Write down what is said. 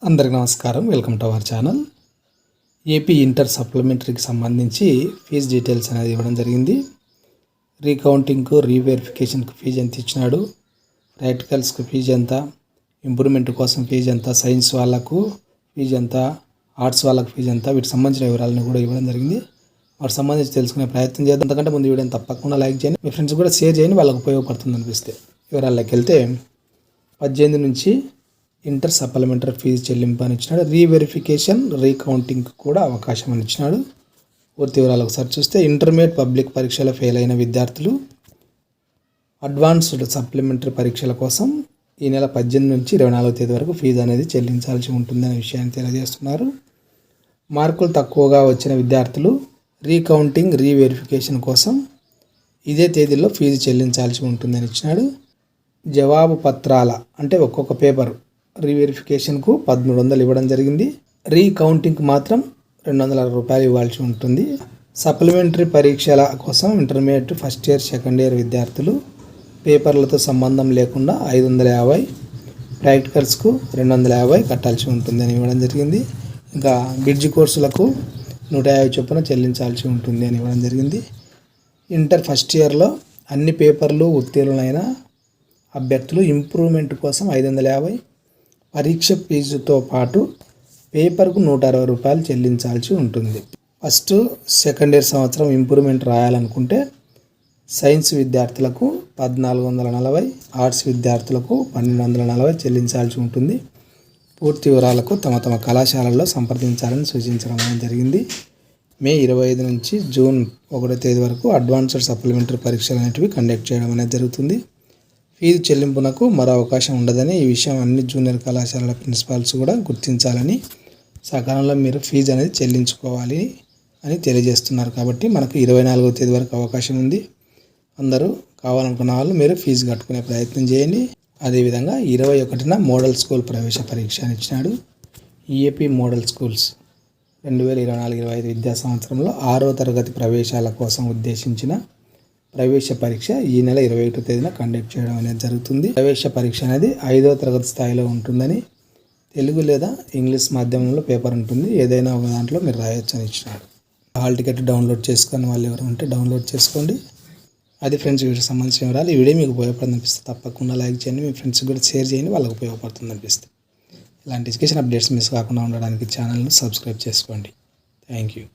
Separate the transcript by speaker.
Speaker 1: అందరికీ నమస్కారం. Welcome to our channel. AP inter సప్లిమెంటరీకి సంబంధించి ఫీజు డీటెయిల్స్ అనేది ఇవ్వడం జరిగింది. రీకౌంటింగ్కు రీవెరిఫికేషన్కు ఫీజు ఎంత ఇచ్చినాడు, ప్రాక్టికల్స్కి ఫీజు ఎంత, ఇంప్రూవ్మెంట్ కోసం ఫీజు ఎంత, సైన్స్ వాళ్ళకు ఫీజు ఎంత, ఆర్ట్స్ వాళ్ళకు ఫీజు ఎంత, వీటికి సంబంధించిన వివరాలను కూడా ఇవ్వడం జరిగింది. వాటికి సంబంధించి తెలుసుకునే ప్రయత్నం చేద్దాం. అంతకంటే ముందు వీడియోని తప్పకుండా లైక్ చేయండి, మీ ఫ్రెండ్స్ కూడా షేర్ చేయండి, వాళ్ళకు ఉపయోగపడుతుంది అనిపిస్తే. వివరాల్లోకి వెళ్తే 18 నుంచి ఇంటర్ సప్లిమెంటరీ ఫీజు చెల్లింపు అని ఇచ్చినాడు. రీవెరిఫికేషన్ రీకౌంటింగ్ కూడా అవకాశం అని ఇచ్చినాడు. పూర్తి వివరాలు ఒకసారి చూస్తే, ఇంటర్మీడియట్ పబ్లిక్ పరీక్షలో ఫెయిల్ అయిన విద్యార్థులు అడ్వాన్స్డ్ సప్లిమెంటరీ పరీక్షల కోసం ఈ నెల 18 నుంచి 24వ తేదీ వరకు ఫీజు అనేది చెల్లించాల్సి ఉంటుందనే విషయాన్ని తెలియజేస్తున్నారు. మార్కులు తక్కువగా వచ్చిన విద్యార్థులు రీకౌంటింగ్ రీవెరిఫికేషన్ కోసం ఇదే తేదీలో ఫీజు చెల్లించాల్సి ఉంటుందని ఇచ్చినాడు. జవాబు పత్రాల అంటే ఒక్కొక్క పేపర్ రీవెరిఫికేషన్కు 1300 ఇవ్వడం జరిగింది. రీకౌంటింగ్కి మాత్రం 260 రూపాయలు ఇవ్వాల్సి ఉంటుంది. సప్లిమెంటరీ పరీక్షల కోసం intermediate first year second year విద్యార్థులు పేపర్లతో సంబంధం లేకుండా 550, ప్రాక్టికల్స్కు 250 కట్టాల్సి ఉంటుందని ఇవ్వడం జరిగింది. ఇంకా బ్రిడ్జ్ కోర్సులకు 150 చొప్పున చెల్లించాల్సి ఉంటుంది అని ఇవ్వడం జరిగింది. ఇంటర్ ఫస్ట్ ఇయర్లో అన్ని పేపర్లు ఉత్తీర్ణులైన అభ్యర్థులు ఇంప్రూవ్మెంట్ కోసం 550, పరీక్ష ఫీజుతో పాటు పేపర్కు 160 రూపాయలు చెల్లించాల్సి ఉంటుంది. ఫస్ట్ సెకండ్ ఇయర్ సంవత్సరం ఇంప్రూవ్మెంట్ రాయాలనుకుంటే సైన్స్ విద్యార్థులకు 1440, ఆర్ట్స్ విద్యార్థులకు 1240 చెల్లించాల్సి ఉంటుంది. పూర్తి వివరాలకు తమ తమ కళాశాలల్లో సంప్రదించాలని సూచించడం జరిగింది. మే 25 నుంచి జూన్ 1వ తేదీ వరకు అడ్వాన్స్డ్ సప్లిమెంటరీ పరీక్షలు అనేటివి కండక్ట్ చేయడం అనేది జరుగుతుంది. ఫీజు చెల్లింపునకు మరో అవకాశం ఉండదని, ఈ విషయం అన్ని జూనియర్ కళాశాలల ప్రిన్సిపాల్స్ కూడా గుర్తించాలని, సకాలంలో మీరు ఫీజు అనేది చెల్లించుకోవాలి అని తెలియజేస్తున్నారు. కాబట్టి మనకు 24వ తేదీ వరకు అవకాశం ఉంది. అందరూ కావాలనుకున్న వాళ్ళు మీరు ఫీజు కట్టుకునే ప్రయత్నం చేయండి. అదేవిధంగా 21న మోడల్ స్కూల్ ప్రవేశ పరీక్ష అని ఇచ్చినాడు. ఏపీ మోడల్ స్కూల్స్ 2024-25 విద్యా సంవత్సరంలో 6వ తరగతి ప్రవేశాల కోసం ఉద్దేశించిన ప్రవేశ పరీక్ష ఈ నెల 21వ తేదీన కండక్ట్ చేయడం అనేది జరుగుతుంది. ప్రవేశ పరీక్ష అనేది 5వ తరగతి స్థాయిలో ఉంటుందని, తెలుగు లేదా ఇంగ్లీష్ మాధ్యమంలో పేపర్ ఉంటుంది, ఏదైనా ఒక దాంట్లో మీరు రాయొచ్చు అని ఇచ్చినాడు. హాల్ టికెట్ డౌన్లోడ్ చేసుకొని వాళ్ళు ఎవరు ఉంటే డౌన్లోడ్ చేసుకోండి. అది ఫ్రెండ్స్ వీడియోకి సంబంధించిన వివరాలు. ఈ వీడియో మీకు ఉపయోగపడుతుంది అనిపిస్తే తప్పకుండా లైక్ చేయండి, మీ ఫ్రెండ్స్కి కూడా షేర్ చేయండి, వాళ్ళకి ఉపయోగపడుతుంది అనిపిస్తే. ఇలాంటి ఎడ్యుకేషన్ అప్డేట్స్ మిస్ కాకుండా ఉండడానికి ఛానల్ని సబ్స్క్రైబ్ చేసుకోండి. Thank you.